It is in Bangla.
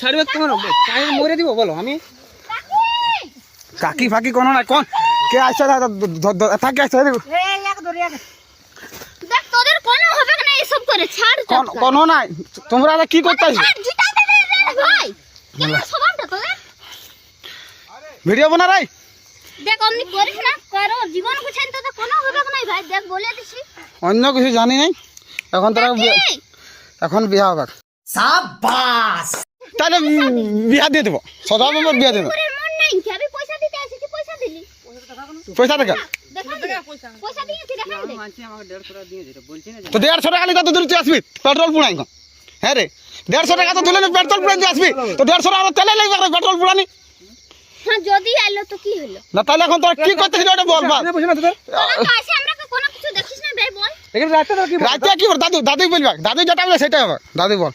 ছাড়বে কেমন মরে দিব বলো আমি কাকি ফাকি কোনো না কোন কে আসছে থাকে আসছে দেখ তোদের কোনো হবে না এসব করে ছাড় কোনো নাই তোমরা কি করতেছো ভাই কেমন স্বভাবটা তোদের ভিডিও বনা রাই দেখ অমনি করিস না করো জীবন গুছাইন তো কোনো হবে না ভাই দেখ বলে দিছি অন্য কিছু জানি নাই এখন তোরা এখন বিয়া হবে সাবাস তাহলে বিয়া দিয়ে দেবো সদা নম্বর বিয়া দিয়ে দেবো মন নাই কি আমি পয়সা দিতে আসি পয়সা দিলি পয়সা টাকা পয়সা দিয়েছি দেখা দে আমাকে 150 টাকা দিয়ে দিতে বলছি না তো 150 টাকা কত দিলি তুই আসবি পেট্রোল পুরাই হ্যাঁ রে 150 টাকা তো দিলে পেট্রোল পুরাই আসবি তো 150 টাকা তেলে লাগবে পেট্রোল পুরানি হ্যাঁ যদি আইলো তো কি হলো না তাহলে এখন তোরা কি করতেছিস ওটা বল বল তোরা তো আসে আমরা কোনো কিছু দেখিস না ভাই বল রাতে কি দাদু বলবা দাদু যেটা বলে সেটাই হবে দাদু বল